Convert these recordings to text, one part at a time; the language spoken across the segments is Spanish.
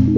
Es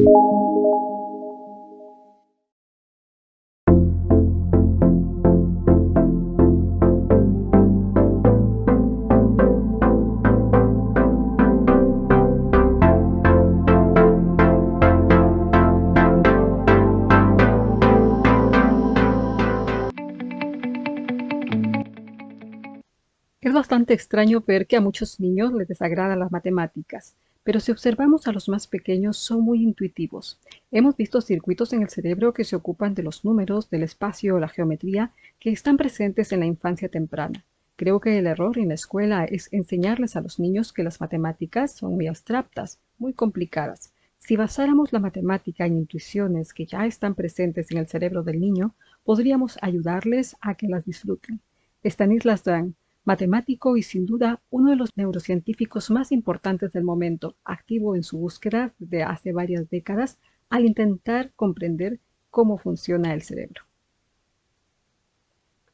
bastante extraño ver que a muchos niños les desagradan las matemáticas, pero si observamos a los más pequeños son muy intuitivos. Hemos visto circuitos en el cerebro que se ocupan de los números, del espacio o la geometría que están presentes en la infancia temprana. Creo que el error en la escuela es enseñarles a los niños que las matemáticas son muy abstractas, muy complicadas. Si basáramos la matemática en intuiciones que ya están presentes en el cerebro del niño, podríamos ayudarles a que las disfruten. Stanislas Dehaene, matemático y sin duda uno de los neurocientíficos más importantes del momento, activo en su búsqueda desde hace varias décadas al intentar comprender cómo funciona el cerebro.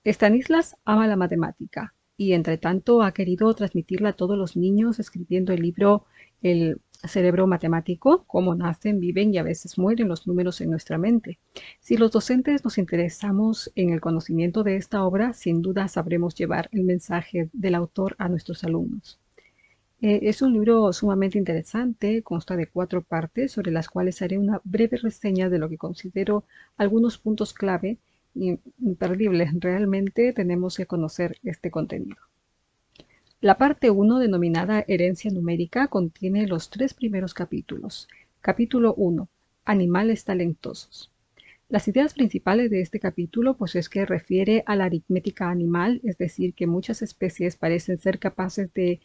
Stanislas ama la matemática y entre tanto ha querido transmitirla a todos los niños escribiendo el libro El cerebro matemático, cómo nacen, viven y a veces mueren los números en nuestra mente. Si los docentes nos interesamos en el conocimiento de esta obra, sin duda sabremos llevar el mensaje del autor a nuestros alumnos. Es un libro sumamente interesante, consta de 4 partes sobre las cuales haré una breve reseña de lo que considero algunos puntos clave imperdibles. Realmente tenemos que conocer este contenido. La parte 1, denominada Herencia numérica, contiene los 3 primeros capítulos. Capítulo 1. Animales talentosos. Las ideas principales de este capítulo pues es que refiere a la aritmética animal, es decir, que muchas especies parecen ser capaces de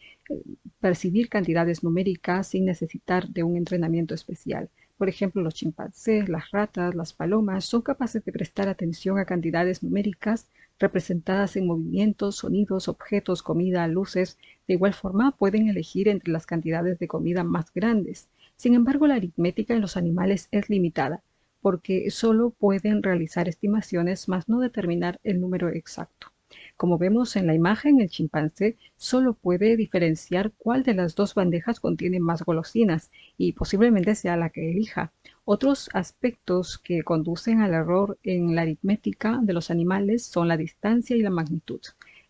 percibir cantidades numéricas sin necesitar de un entrenamiento especial. Por ejemplo, los chimpancés, las ratas, las palomas son capaces de prestar atención a cantidades numéricas representadas en movimientos, sonidos, objetos, comida, luces. De igual forma, pueden elegir entre las cantidades de comida más grandes. Sin embargo, la aritmética en los animales es limitada, porque solo pueden realizar estimaciones, más no determinar el número exacto. Como vemos en la imagen, el chimpancé solo puede diferenciar cuál de las dos bandejas contiene más golosinas y posiblemente sea la que elija. Otros aspectos que conducen al error en la aritmética de los animales son la distancia y la magnitud.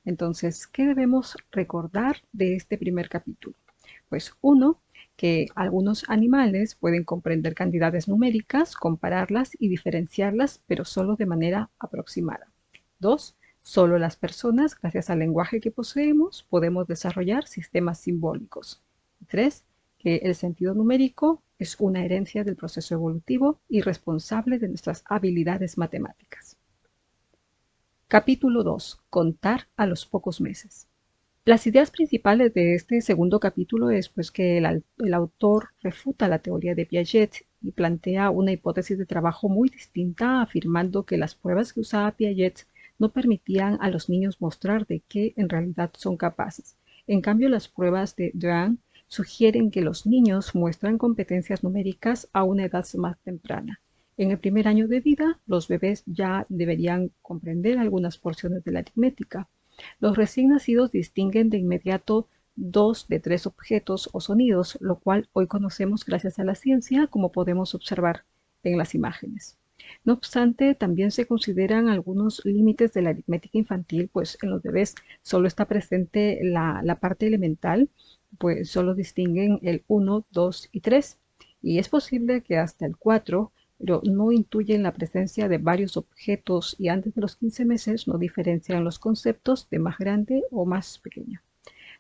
Entonces, ¿qué debemos recordar de este primer capítulo? Pues uno, que algunos animales pueden comprender cantidades numéricas, compararlas y diferenciarlas, pero solo de manera aproximada. 2. Solo las personas, gracias al lenguaje que poseemos, podemos desarrollar sistemas simbólicos. 3. Que el sentido numérico es una herencia del proceso evolutivo y responsable de nuestras habilidades matemáticas. Capítulo 2. Contar a los pocos meses. Las ideas principales de este segundo capítulo es pues, que el autor refuta la teoría de Piaget y plantea una hipótesis de trabajo muy distinta, afirmando que las pruebas que usaba Piaget no permitían a los niños mostrar de qué en realidad son capaces. En cambio, las pruebas de Dehaene sugieren que los niños muestran competencias numéricas a una edad más temprana. En el primer año de vida, los bebés ya deberían comprender algunas porciones de la aritmética. Los recién nacidos distinguen de inmediato 2 de 3 objetos o sonidos, lo cual hoy conocemos gracias a la ciencia, como podemos observar en las imágenes. No obstante, también se consideran algunos límites de la aritmética infantil, pues en los bebés solo está presente la parte elemental, pues solo distinguen el 1, 2 y 3, y es posible que hasta el 4, pero no intuyen la presencia de varios objetos y antes de los 15 meses no diferencian los conceptos de más grande o más pequeño.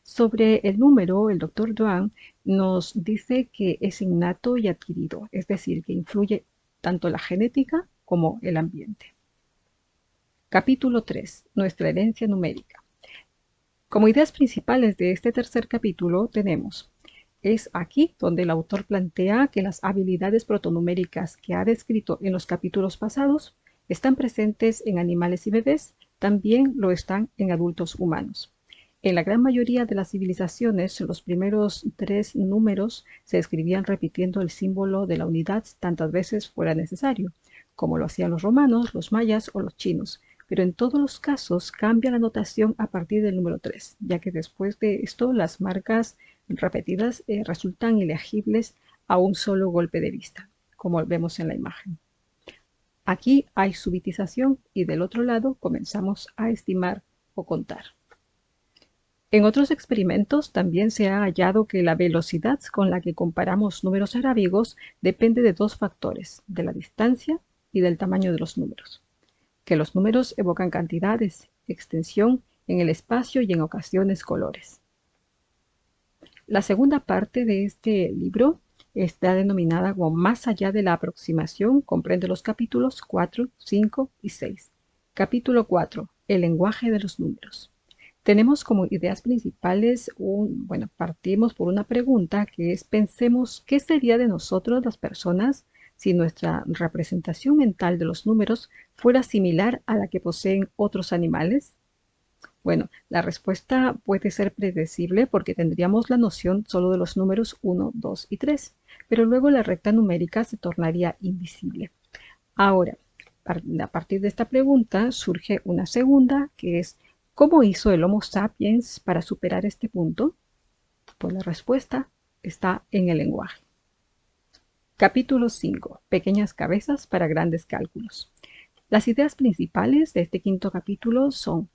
Sobre el número, el doctor Dehaene nos dice que es innato y adquirido, es decir, que influye tanto la genética como el ambiente. Capítulo 3. Nuestra herencia numérica. Como ideas principales de este tercer capítulo tenemos: es aquí donde el autor plantea que las habilidades protonuméricas que ha descrito en los capítulos pasados están presentes en animales y bebés, también lo están en adultos humanos. En la gran mayoría de las civilizaciones, los primeros 3 números se escribían repitiendo el símbolo de la unidad tantas veces fuera necesario, como lo hacían los romanos, los mayas o los chinos. Pero en todos los casos cambia la notación a partir del número 3, ya que después de esto las marcas repetidas resultan ilegibles a un solo golpe de vista. como vemos en la imagen. Aquí hay subitización y del otro lado comenzamos a estimar o contar. En otros experimentos también se ha hallado que la velocidad con la que comparamos números arábigos depende de dos factores, de la distancia y del tamaño de los números. Que los números evocan cantidades, extensión en el espacio y en ocasiones colores. La segunda parte de este libro está denominada como Más allá de la aproximación, comprende los capítulos 4, 5 y 6. Capítulo 4. El lenguaje de los números. Tenemos como ideas principales, partimos por una pregunta que es: pensemos qué sería de nosotros las personas si nuestra representación mental de los números fuera similar a la que poseen otros animales. Bueno, la respuesta puede ser predecible porque tendríamos la noción solo de los números 1, 2 y 3, pero luego la recta numérica se tornaría invisible. Ahora, a partir de esta pregunta surge una segunda, que es: ¿cómo hizo el Homo sapiens para superar este punto? Pues la respuesta está en el lenguaje. Capítulo 5. Pequeñas cabezas para grandes cálculos. Las ideas principales de este quinto capítulo son: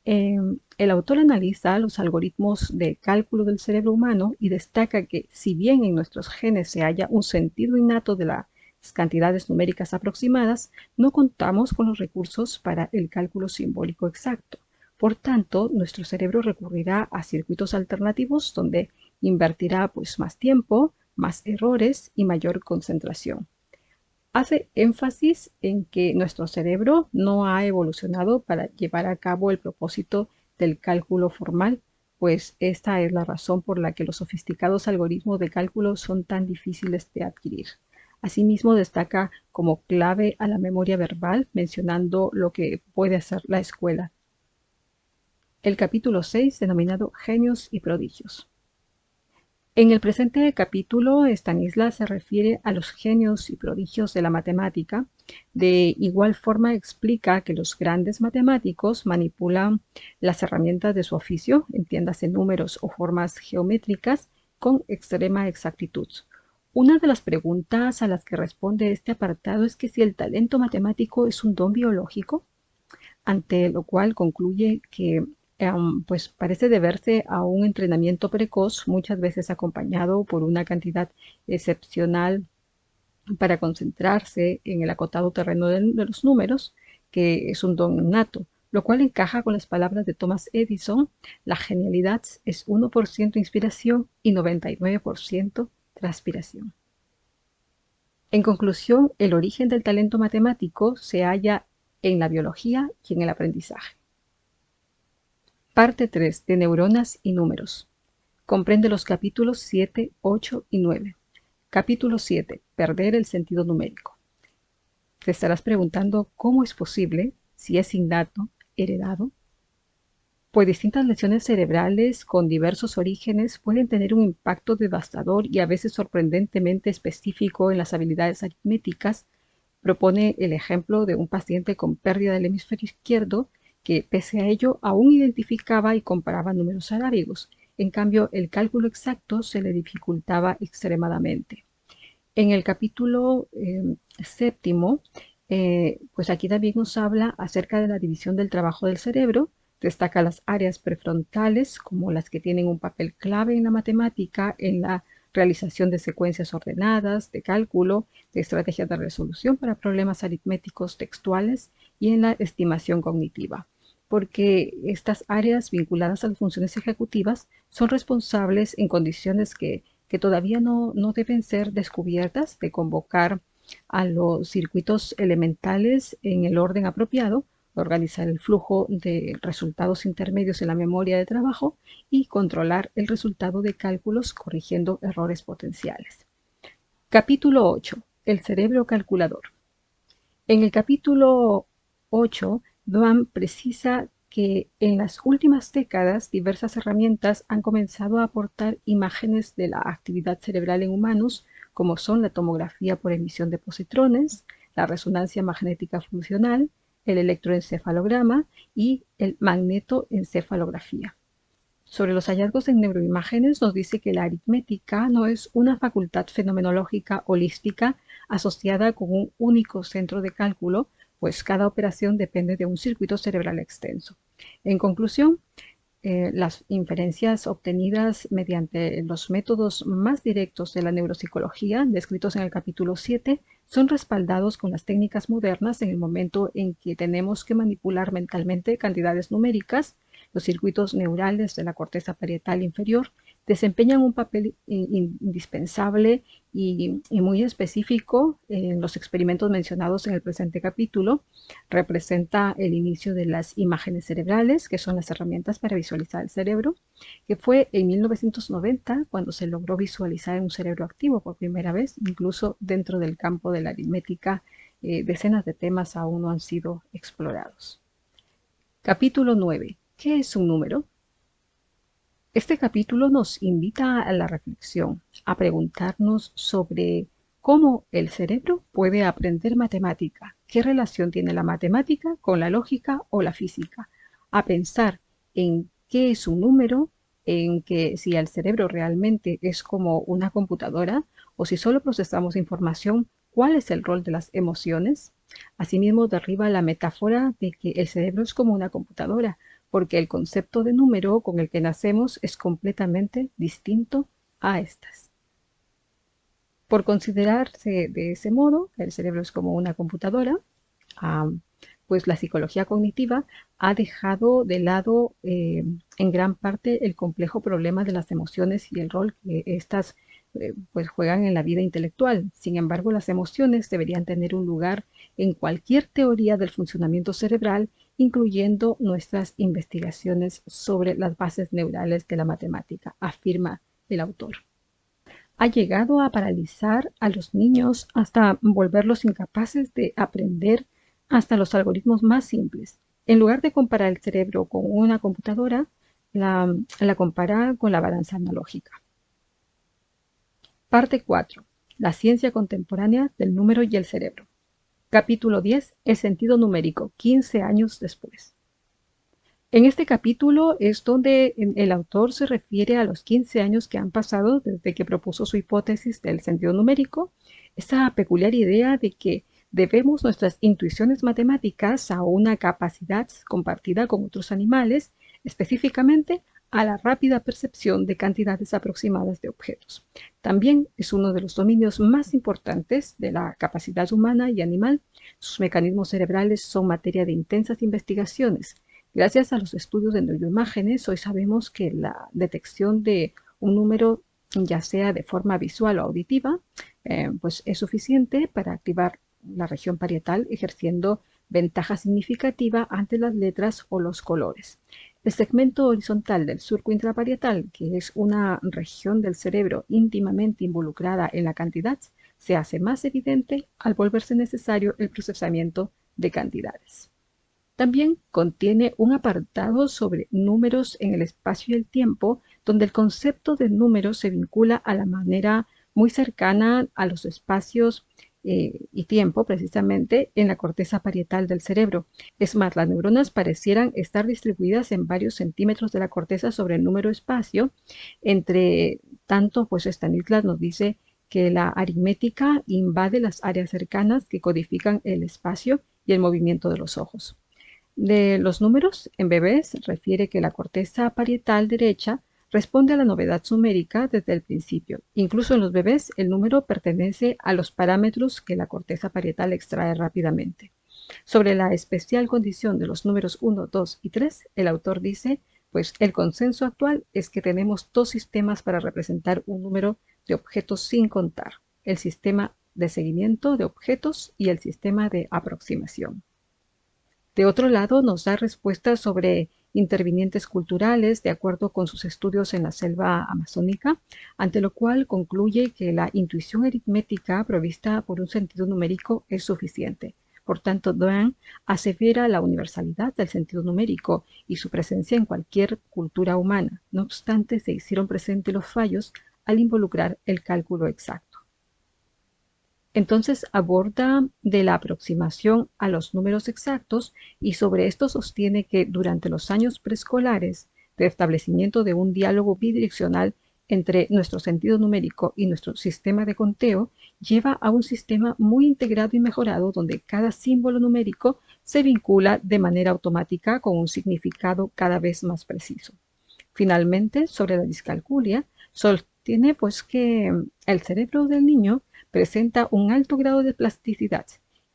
el autor analiza los algoritmos de cálculo del cerebro humano y destaca que, si bien en nuestros genes se halla un sentido innato de las cantidades numéricas aproximadas, no contamos con los recursos para el cálculo simbólico exacto. Por tanto, nuestro cerebro recurrirá a circuitos alternativos donde invertirá más tiempo, más errores y mayor concentración. Hace énfasis en que nuestro cerebro no ha evolucionado para llevar a cabo el propósito del cálculo formal, pues esta es la razón por la que los sofisticados algoritmos de cálculo son tan difíciles de adquirir. Asimismo, destaca como clave a la memoria verbal, mencionando lo que puede hacer la escuela. El capítulo 6, denominado Genios y Prodigios. En el presente capítulo, Stanislas se refiere a los genios y prodigios de la matemática. De igual forma, explica que los grandes matemáticos manipulan las herramientas de su oficio, entiéndase números o formas geométricas, con extrema exactitud. Una de las preguntas a las que responde este apartado es que si el talento matemático es un don biológico, ante lo cual concluye que parece deberse a un entrenamiento precoz, muchas veces acompañado por una cantidad excepcional para concentrarse en el acotado terreno de los números, que es un don innato, lo cual encaja con las palabras de Thomas Edison: la genialidad es 1% inspiración y 99% transpiración. En conclusión, el origen del talento matemático se halla en la biología y en el aprendizaje. Parte 3 de neuronas y números. Comprende los capítulos 7, 8 y 9. Capítulo 7. Perder el sentido numérico. Te estarás preguntando cómo es posible, si es innato, heredado. Pues distintas lesiones cerebrales con diversos orígenes pueden tener un impacto devastador y a veces sorprendentemente específico en las habilidades aritméticas. Propone el ejemplo de un paciente con pérdida del hemisferio izquierdo que, pese a ello, aún identificaba y comparaba números arábigos. En cambio, el cálculo exacto se le dificultaba extremadamente. En el capítulo séptimo, pues aquí también nos habla acerca de la división del trabajo del cerebro. Destaca las áreas prefrontales como las que tienen un papel clave en la matemática, en la realización de secuencias ordenadas, de cálculo, de estrategias de resolución para problemas aritméticos textuales y en la estimación cognitiva, porque estas áreas vinculadas a las funciones ejecutivas son responsables en condiciones que todavía no deben ser descubiertas, de convocar a los circuitos elementales en el orden apropiado, organizar el flujo de resultados intermedios en la memoria de trabajo y controlar el resultado de cálculos corrigiendo errores potenciales. Capítulo 8. El cerebro calculador. En el capítulo 8, Dwan precisa que en las últimas décadas diversas herramientas han comenzado a aportar imágenes de la actividad cerebral en humanos, como son la tomografía por emisión de positrones, la resonancia magnética funcional, el electroencefalograma y el magnetoencefalografía. Sobre los hallazgos en neuroimágenes nos dice que la aritmética no es una facultad fenomenológica holística asociada con un único centro de cálculo, pues cada operación depende de un circuito cerebral extenso. En conclusión, las inferencias obtenidas mediante los métodos más directos de la neuropsicología, descritos en el capítulo 7, son respaldados con las técnicas modernas en el momento en que tenemos que manipular mentalmente cantidades numéricas. Los circuitos neurales de la corteza parietal inferior desempeñan un papel indispensable y muy específico en los experimentos mencionados en el presente capítulo. Representa el inicio de las imágenes cerebrales, que son las herramientas para visualizar el cerebro, que fue en 1990 cuando se logró visualizar un cerebro activo por primera vez, incluso dentro del campo de la aritmética. Decenas de temas aún no han sido explorados. Capítulo 9. ¿Qué es un número? Este capítulo nos invita a la reflexión, a preguntarnos sobre cómo el cerebro puede aprender matemática, qué relación tiene la matemática con la lógica o la física, a pensar en qué es un número, en que si el cerebro realmente es como una computadora o si solo procesamos información, cuál es el rol de las emociones. Asimismo, derriba la metáfora de que el cerebro es como una computadora, porque el concepto de número con el que nacemos es completamente distinto a estas. Por considerarse de ese modo, el cerebro es como una computadora, pues la psicología cognitiva ha dejado de lado en gran parte el complejo problema de las emociones y el rol que éstas pues juegan en la vida intelectual. Sin embargo, las emociones deberían tener un lugar en cualquier teoría del funcionamiento cerebral, incluyendo nuestras investigaciones sobre las bases neurales de la matemática, afirma el autor. Ha llegado a paralizar a los niños hasta volverlos incapaces de aprender hasta los algoritmos más simples. En lugar de comparar el cerebro con una computadora, la compara con la balanza analógica. Parte 4. La ciencia contemporánea del número y el cerebro. Capítulo 10. El sentido numérico, 15 años después. En este capítulo es donde el autor se refiere a los 15 años que han pasado desde que propuso su hipótesis del sentido numérico, esa peculiar idea de que debemos nuestras intuiciones matemáticas a una capacidad compartida con otros animales, específicamente a la rápida percepción de cantidades aproximadas de objetos. También es uno de los dominios más importantes de la capacidad humana y animal. Sus mecanismos cerebrales son materia de intensas investigaciones. Gracias a los estudios de neuroimágenes, hoy sabemos que la detección de un número, ya sea de forma visual o auditiva, pues es suficiente para activar la región parietal, ejerciendo ventaja significativa ante las letras o los colores. El segmento horizontal del surco intraparietal, que es una región del cerebro íntimamente involucrada en la cantidad, se hace más evidente al volverse necesario el procesamiento de cantidades. También contiene un apartado sobre números en el espacio y el tiempo, donde el concepto de números se vincula a la manera muy cercana a los espacios y tiempo, precisamente en la corteza parietal del cerebro. Es más, las neuronas parecieran estar distribuidas en varios centímetros de la corteza sobre el número espacio. Entre tanto, pues Stanislas nos dice que la aritmética invade las áreas cercanas que codifican el espacio y el movimiento de los ojos. De los números en bebés refiere que la corteza parietal derecha responde a la novedad numérica desde el principio. Incluso en los bebés el número pertenece a los parámetros que la corteza parietal extrae rápidamente. Sobre la especial condición de los números 1, 2 y 3, el autor dice, pues el consenso actual es que tenemos dos sistemas para representar un número de objetos sin contar, el sistema de seguimiento de objetos y el sistema de aproximación. De otro lado, nos da respuestas sobre intervinientes culturales de acuerdo con sus estudios en la selva amazónica, ante lo cual concluye que la intuición aritmética provista por un sentido numérico es suficiente. Por tanto, Doan asevera la universalidad del sentido numérico y su presencia en cualquier cultura humana. No obstante, se hicieron presentes los fallos al involucrar el cálculo exacto. Entonces aborda de la aproximación a los números exactos y sobre esto sostiene que durante los años preescolares de establecimiento de un diálogo bidireccional entre nuestro sentido numérico y nuestro sistema de conteo, lleva a un sistema muy integrado y mejorado donde cada símbolo numérico se vincula de manera automática con un significado cada vez más preciso. Finalmente, sobre la discalculia, sostiene pues que el cerebro del niño presenta un alto grado de plasticidad.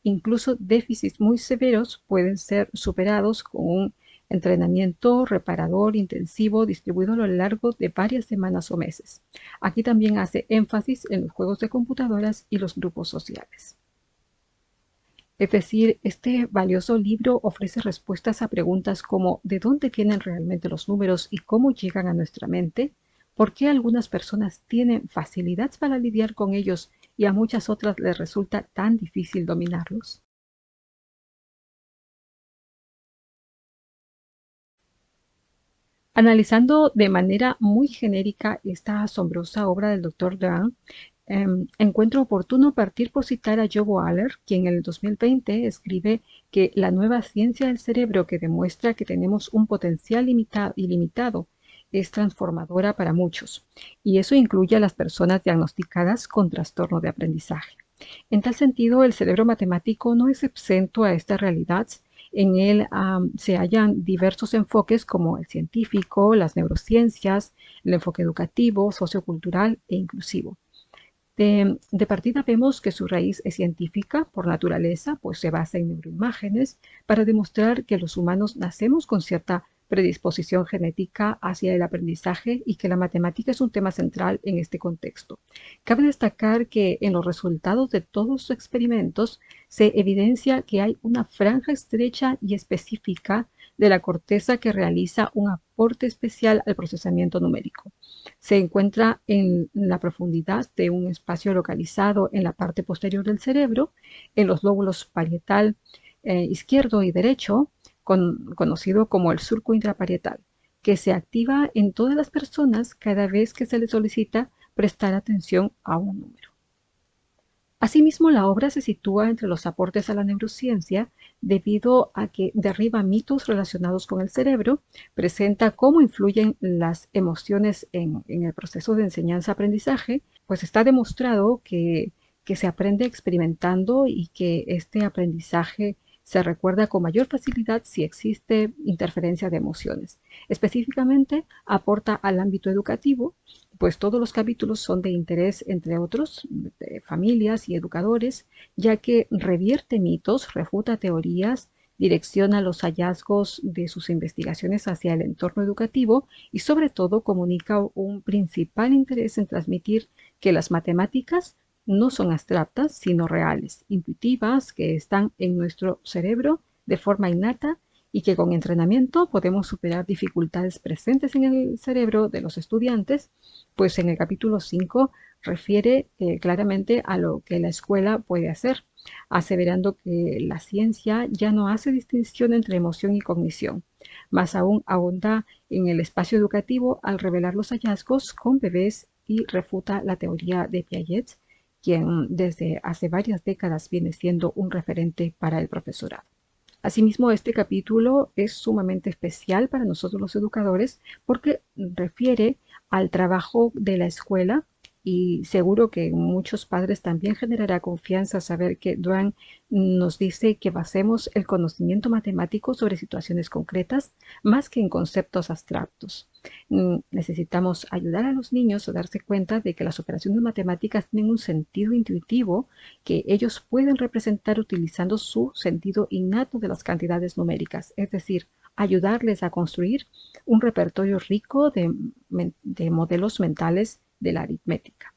Incluso déficits muy severos pueden ser superados con un entrenamiento reparador intensivo distribuido a lo largo de varias semanas o meses. Aquí también hace énfasis en los juegos de computadoras y los grupos sociales. Es decir, este valioso libro ofrece respuestas a preguntas como ¿de dónde vienen realmente los números y cómo llegan a nuestra mente? ¿Por qué algunas personas tienen facilidad para lidiar con ellos y a muchas otras les resulta tan difícil dominarlos? Analizando de manera muy genérica esta asombrosa obra del Dr. Dran, encuentro oportuno partir por citar a Joe Waller, quien en el 2020 escribe que la nueva ciencia del cerebro que demuestra que tenemos un potencial ilimitado es transformadora para muchos, y eso incluye a las personas diagnosticadas con trastorno de aprendizaje. En tal sentido, el cerebro matemático no es exento a esta realidad. En él se hallan diversos enfoques como el científico, las neurociencias, el enfoque educativo, sociocultural e inclusivo. De partida vemos que su raíz es científica por naturaleza, pues se basa en neuroimágenes para demostrar que los humanos nacemos con cierta predisposición genética hacia el aprendizaje y que la matemática es un tema central en este contexto. Cabe destacar que en los resultados de todos sus experimentos se evidencia que hay una franja estrecha y específica de la corteza que realiza un aporte especial al procesamiento numérico. Se encuentra en la profundidad de un espacio localizado en la parte posterior del cerebro, en los lóbulos parietal izquierdo y derecho, conocido como el surco intraparietal, que se activa en todas las personas cada vez que se les solicita prestar atención a un número. Asimismo, la obra se sitúa entre los aportes a la neurociencia debido a que derriba mitos relacionados con el cerebro, presenta cómo influyen las emociones en el proceso de enseñanza-aprendizaje, pues está demostrado que se aprende experimentando y que este aprendizaje se recuerda con mayor facilidad si existe interferencia de emociones. Específicamente, aporta al ámbito educativo, pues todos los capítulos son de interés, entre otros, de familias y educadores, ya que revierte mitos, refuta teorías, direcciona los hallazgos de sus investigaciones hacia el entorno educativo y sobre todo comunica un principal interés en transmitir que las matemáticas no son abstractas, sino reales, intuitivas, que están en nuestro cerebro de forma innata y que con entrenamiento podemos superar dificultades presentes en el cerebro de los estudiantes, pues en el capítulo 5 refiere claramente a lo que la escuela puede hacer, aseverando que la ciencia ya no hace distinción entre emoción y cognición. Más aún ahonda en el espacio educativo al revelar los hallazgos con bebés y refuta la teoría de Piaget, quien desde hace varias décadas viene siendo un referente para el profesorado. Asimismo, este capítulo es sumamente especial para nosotros los educadores porque refiere al trabajo de la escuela y seguro que muchos padres también generará confianza saber que Dran nos dice que basemos el conocimiento matemático sobre situaciones concretas más que en conceptos abstractos. Necesitamos ayudar a los niños a darse cuenta de que las operaciones matemáticas tienen un sentido intuitivo que ellos pueden representar utilizando su sentido innato de las cantidades numéricas, es decir, ayudarles a construir un repertorio rico de modelos mentales de la aritmética.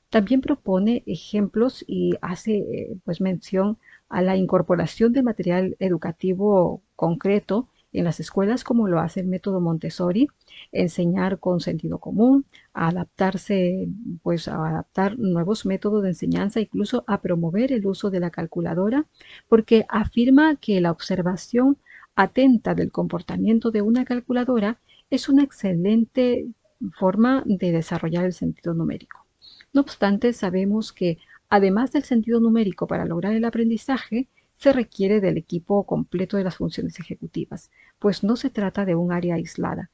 También propone ejemplos y hace pues mención a la incorporación de material educativo concreto en las escuelas como lo hace el método Montessori, enseñar con sentido común, a adaptarse, pues a adaptar nuevos métodos de enseñanza, incluso a promover el uso de la calculadora, porque afirma que la observación atenta del comportamiento de una calculadora es una excelente forma de desarrollar el sentido numérico. No obstante, sabemos que además del sentido numérico para lograr el aprendizaje, se requiere del equipo completo de las funciones ejecutivas, pues no se trata de un área aislada.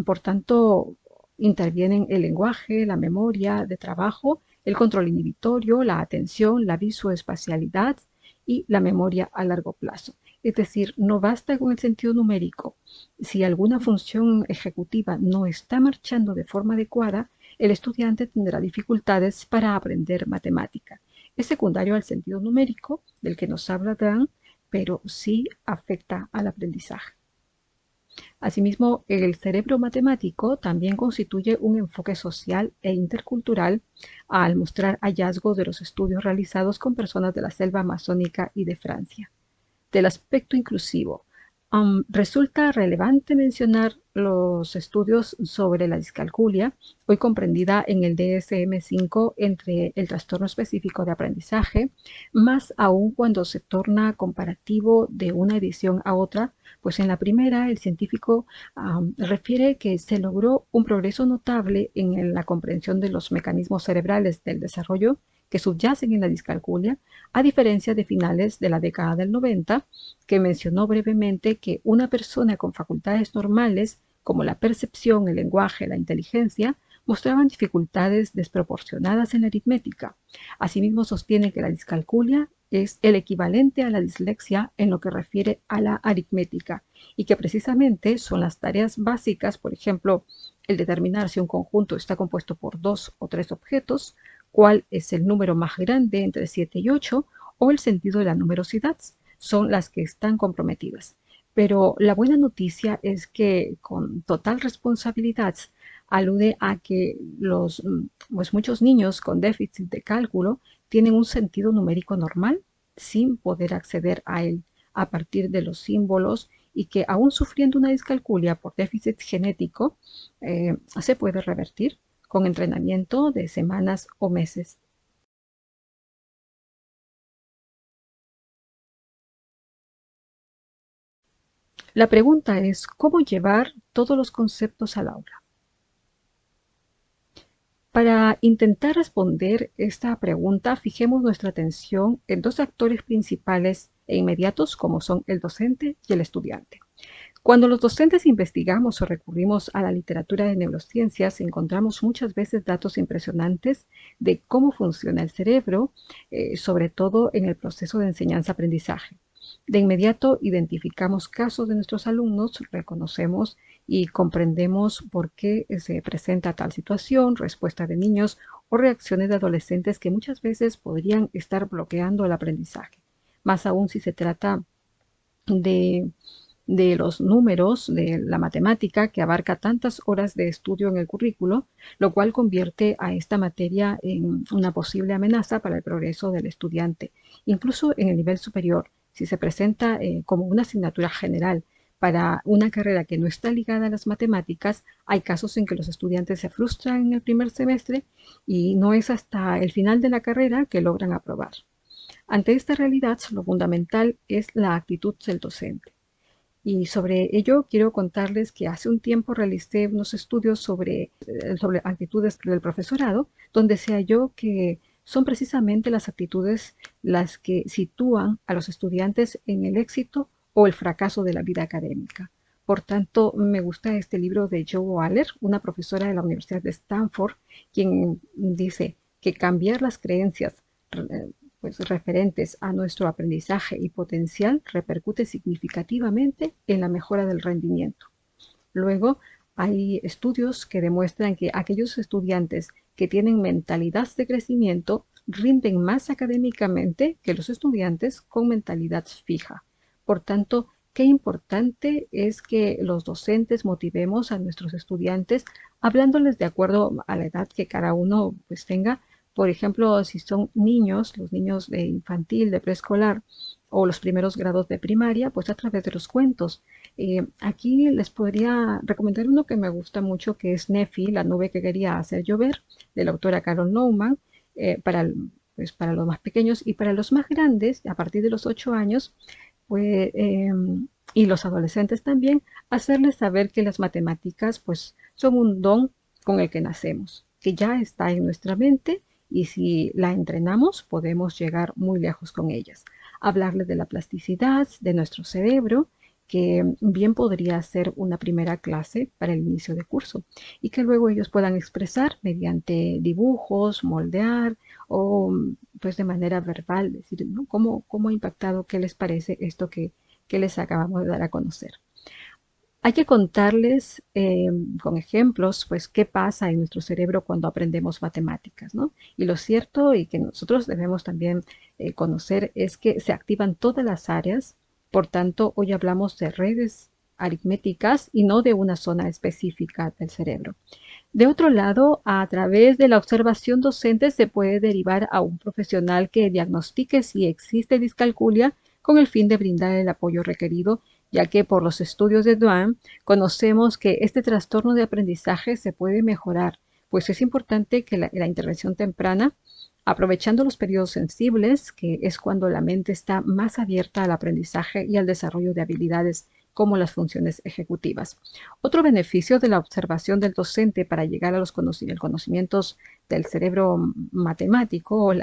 Por tanto, intervienen el lenguaje, la memoria de trabajo, el control inhibitorio, la atención, la visoespacialidad y la memoria a largo plazo. Es decir, no basta con el sentido numérico. Si alguna función ejecutiva no está marchando de forma adecuada, el estudiante tendrá dificultades para aprender matemática. Es secundario al sentido numérico del que nos habla Dan, pero sí afecta al aprendizaje. Asimismo, el cerebro matemático también constituye un enfoque social e intercultural al mostrar hallazgos de los estudios realizados con personas de la selva amazónica y de Francia. Del aspecto inclusivo, resulta relevante mencionar los estudios sobre la discalculia, hoy comprendida en el DSM-5 entre el trastorno específico de aprendizaje, más aún cuando se torna comparativo de una edición a otra, pues en la primera el científico refiere que se logró un progreso notable en la comprensión de los mecanismos cerebrales del desarrollo que subyacen en la discalculia, a diferencia de finales de la década del 90, que mencionó brevemente que una persona con facultades normales, como la percepción, el lenguaje, la inteligencia, mostraban dificultades desproporcionadas en la aritmética. Asimismo, sostiene que la discalculia es el equivalente a la dislexia en lo que refiere a la aritmética y que precisamente son las tareas básicas, por ejemplo, el determinar si un conjunto está compuesto por dos o tres objetos, cuál es el número más grande entre 7 y 8 o el sentido de la numerosidad, son las que están comprometidas. Pero la buena noticia es que con total responsabilidad alude a que pues muchos niños con déficit de cálculo tienen un sentido numérico normal sin poder acceder a él a partir de los símbolos y que aún sufriendo una discalculia por déficit genético se puede revertir con entrenamiento de semanas o meses. La pregunta es, ¿cómo llevar todos los conceptos al aula? Para intentar responder esta pregunta, fijemos nuestra atención en dos actores principales e inmediatos como son el docente y el estudiante. Cuando los docentes investigamos o recurrimos a la literatura de neurociencias, encontramos muchas veces datos impresionantes de cómo funciona el cerebro, sobre todo en el proceso de enseñanza-aprendizaje. De inmediato identificamos casos de nuestros alumnos, reconocemos y comprendemos por qué se presenta tal situación, respuesta de niños o reacciones de adolescentes que muchas veces podrían estar bloqueando el aprendizaje. Más aún si se trata de los números, de la matemática, que abarca tantas horas de estudio en el currículo, lo cual convierte a esta materia en una posible amenaza para el progreso del estudiante, incluso en el nivel superior, si se presenta como una asignatura general. Para una carrera que no está ligada a las matemáticas, hay casos en que los estudiantes se frustran en el primer semestre y no es hasta el final de la carrera que logran aprobar. Ante esta realidad, lo fundamental es la actitud del docente. Y sobre ello quiero contarles que hace un tiempo realicé unos estudios sobre actitudes del profesorado, donde se halló que son precisamente las actitudes las que sitúan a los estudiantes en el éxito o el fracaso de la vida académica. Por tanto, me gusta este libro de Jo Waller, una profesora de la Universidad de Stanford, quien dice que cambiar las creencias pues, referentes a nuestro aprendizaje y potencial repercute significativamente en la mejora del rendimiento. Luego, hay estudios que demuestran que aquellos estudiantes que tienen mentalidad de crecimiento rinden más académicamente que los estudiantes con mentalidad fija. Por tanto, qué importante es que los docentes motivemos a nuestros estudiantes hablándoles de acuerdo a la edad que cada uno pues tenga. Por ejemplo, si son niños, los niños de infantil, de preescolar o los primeros grados de primaria, pues a través de los cuentos. Aquí les podría recomendar uno que me gusta mucho, que es Nefi, la nube que quería hacer llover, de la autora Carol Newman, pues para los más pequeños y para los más grandes, a partir de los 8 años, pues, y los adolescentes también, hacerles saber que las matemáticas pues, son un don con el que nacemos, que ya está en nuestra mente y si la entrenamos podemos llegar muy lejos con ellas. Hablarles de la plasticidad de nuestro cerebro que bien podría ser una primera clase para el inicio de curso y que luego ellos puedan expresar mediante dibujos, moldear o pues de manera verbal, decir, ¿no? ¿Cómo ha impactado? ¿Qué les parece esto que les acabamos de dar a conocer? Hay que contarles con ejemplos, pues, qué pasa en nuestro cerebro cuando aprendemos matemáticas, ¿no? Y lo cierto y que nosotros debemos también conocer es que se activan todas las áreas. Por tanto, hoy hablamos de redes aritméticas y no de una zona específica del cerebro. De otro lado, a través de la observación docente se puede derivar a un profesional que diagnostique si existe discalculia con el fin de brindar el apoyo requerido, ya que por los estudios de Duane conocemos que este trastorno de aprendizaje se puede mejorar, pues es importante que la intervención temprana, aprovechando los periodos sensibles, que es cuando la mente está más abierta al aprendizaje y al desarrollo de habilidades como las funciones ejecutivas. Otro beneficio de la observación del docente para llegar a los conocimientos del cerebro matemático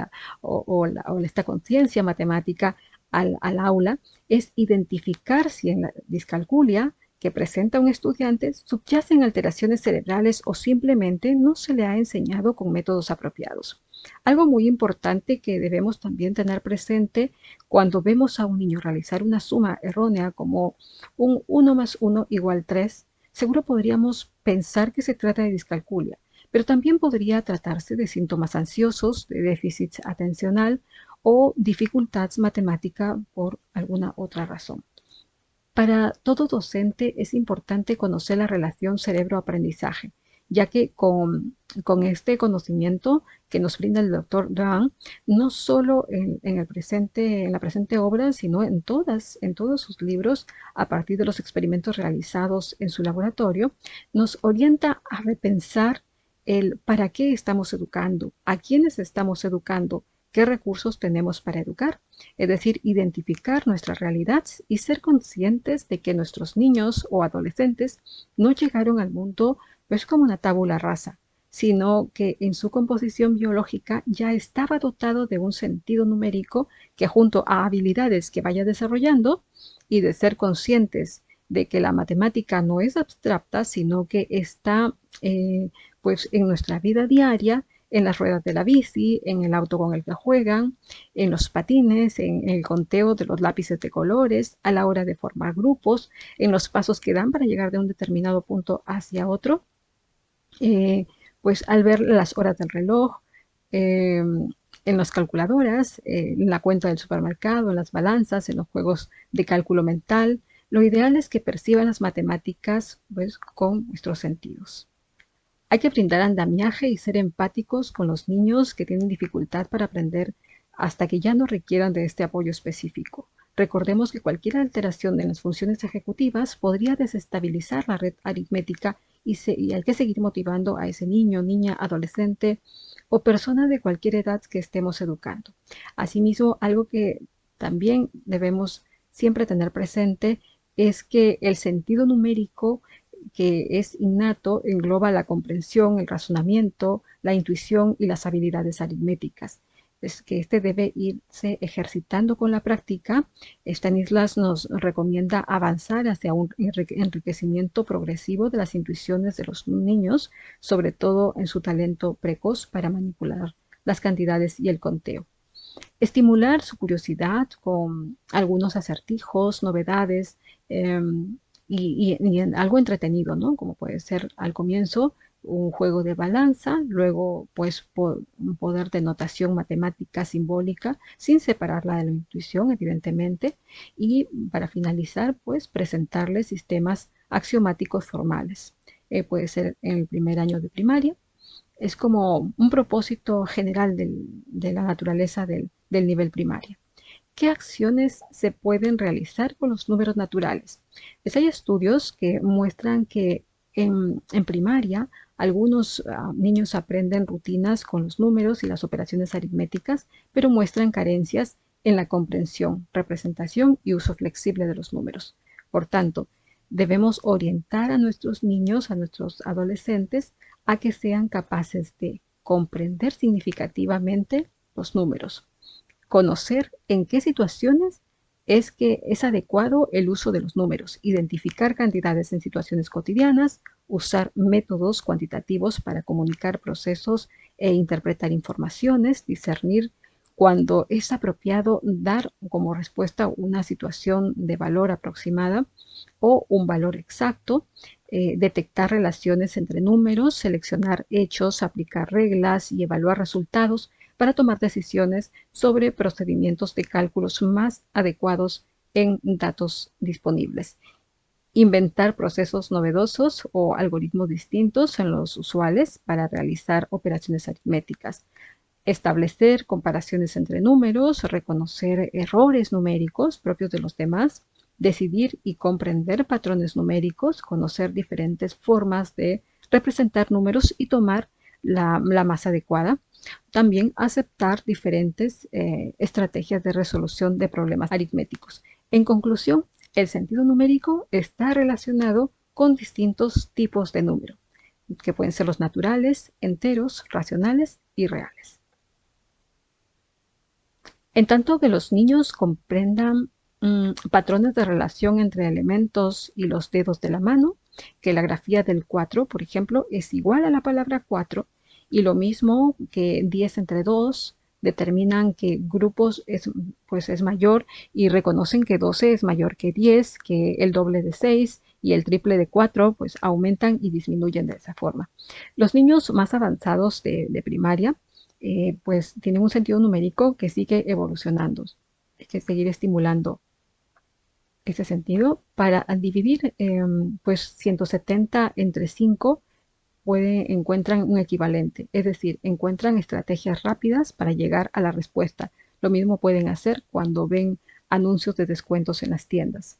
o esta conciencia matemática al aula es identificar si en la discalculia que presenta un estudiante subyacen alteraciones cerebrales o simplemente no se le ha enseñado con métodos apropiados. Algo muy importante que debemos también tener presente cuando vemos a un niño realizar una suma errónea como un 1 más 1 igual 3, seguro podríamos pensar que se trata de discalculia, pero también podría tratarse de síntomas ansiosos, de déficit atencional o dificultad matemática por alguna otra razón. Para todo docente es importante conocer la relación cerebro-aprendizaje, ya que con este conocimiento que nos brinda el doctor Duane, no solo en la presente obra, sino en todos sus libros, a partir de los experimentos realizados en su laboratorio, nos orienta a repensar el para qué estamos educando, a quiénes estamos educando, qué recursos tenemos para educar. Es decir, identificar nuestra realidad y ser conscientes de que nuestros niños o adolescentes no llegaron al mundo pues como una tabula rasa, sino que en su composición biológica ya estaba dotado de un sentido numérico que junto a habilidades que vaya desarrollando y de ser conscientes de que la matemática no es abstracta, sino que está pues en nuestra vida diaria, en las ruedas de la bici, en el auto con el que juegan, en los patines, en el conteo de los lápices de colores, a la hora de formar grupos, en los pasos que dan para llegar de un determinado punto hacia otro, eh, pues al ver las horas del reloj, en las calculadoras, en la cuenta del supermercado, en las balanzas, en los juegos de cálculo mental, lo ideal es que perciban las matemáticas pues, con nuestros sentidos. Hay que brindar andamiaje y ser empáticos con los niños que tienen dificultad para aprender hasta que ya no requieran de este apoyo específico. Recordemos que cualquier alteración en las funciones ejecutivas podría desestabilizar la red aritmética y hay que seguir motivando a ese niño, niña, adolescente o persona de cualquier edad que estemos educando. Asimismo, algo que también debemos siempre tener presente es que el sentido numérico que es innato engloba la comprensión, el razonamiento, la intuición y las habilidades aritméticas. Es que este debe irse ejercitando con la práctica. Stanislas nos recomienda avanzar hacia un enriquecimiento progresivo de las intuiciones de los niños, sobre todo en su talento precoz para manipular las cantidades y el conteo. Estimular su curiosidad con algunos acertijos, novedades, eh, y algo entretenido, ¿no? Como puede ser al comienzo un juego de balanza, luego pues un poder de notación matemática simbólica, sin separarla de la intuición, evidentemente, y para finalizar, pues presentarles sistemas axiomáticos formales. Puede ser en el primer año de primaria. Es como un propósito general de la naturaleza del nivel primario. ¿Qué acciones se pueden realizar con los números naturales? Pues hay estudios que muestran que en primaria algunos niños aprenden rutinas con los números y las operaciones aritméticas, pero muestran carencias en la comprensión, representación y uso flexible de los números. Por tanto, debemos orientar a nuestros niños, a nuestros adolescentes, a que sean capaces de comprender significativamente los números, conocer en qué situaciones es que es adecuado el uso de los números, identificar cantidades en situaciones cotidianas, usar métodos cuantitativos para comunicar procesos e interpretar informaciones, discernir cuando es apropiado dar como respuesta una situación de valor aproximada o un valor exacto, detectar relaciones entre números, seleccionar hechos, aplicar reglas y evaluar resultados para tomar decisiones sobre procedimientos de cálculos más adecuados en datos disponibles. Inventar procesos novedosos o algoritmos distintos en los usuales para realizar operaciones aritméticas. Establecer comparaciones entre números, reconocer errores numéricos propios de los demás, decidir y comprender patrones numéricos, conocer diferentes formas de representar números y tomar la más adecuada. También aceptar diferentes estrategias de resolución de problemas aritméticos. En conclusión, el sentido numérico está relacionado con distintos tipos de número, que pueden ser los naturales, enteros, racionales y reales. En tanto que los niños comprendan patrones de relación entre elementos y los dedos de la mano, que la grafía del 4, por ejemplo, es igual a la palabra 4, y lo mismo que 10 entre 2, determinan que grupos pues es mayor y reconocen que 12 es mayor que 10, que el doble de 6 y el triple de 4 pues aumentan y disminuyen de esa forma. Los niños más avanzados de primaria pues tienen un sentido numérico que sigue evolucionando. Hay que seguir estimulando ese sentido para dividir pues 170 entre 5 encuentran un equivalente, es decir, encuentran estrategias rápidas para llegar a la respuesta. Lo mismo pueden hacer cuando ven anuncios de descuentos en las tiendas.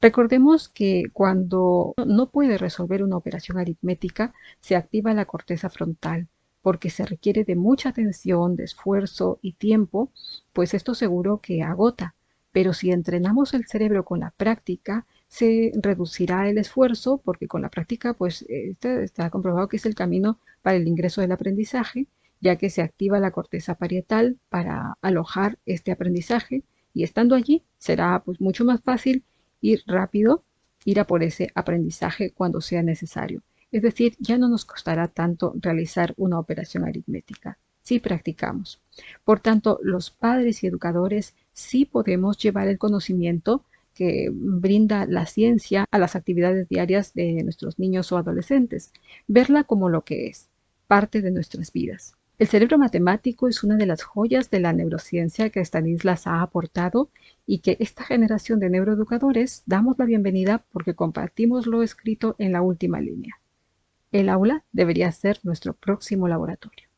Recordemos que cuando no puede resolver una operación aritmética, se activa la corteza frontal, porque se requiere de mucha atención, de esfuerzo y tiempo, pues esto seguro que agota. Pero si entrenamos el cerebro con la práctica, se reducirá el esfuerzo, porque con la práctica, pues está comprobado que es el camino para el ingreso del aprendizaje, ya que se activa la corteza parietal para alojar este aprendizaje y estando allí será pues mucho más fácil ir rápido, ir a por ese aprendizaje cuando sea necesario. Es decir, ya no nos costará tanto realizar una operación aritmética si practicamos. Por tanto, los padres y educadores sí podemos llevar el conocimiento que brinda la ciencia a las actividades diarias de nuestros niños o adolescentes, verla como lo que es, parte de nuestras vidas. El cerebro matemático es una de las joyas de la neurociencia que Stanislas ha aportado y que esta generación de neuroeducadores damos la bienvenida porque compartimos lo escrito en la última línea. El aula debería ser nuestro próximo laboratorio.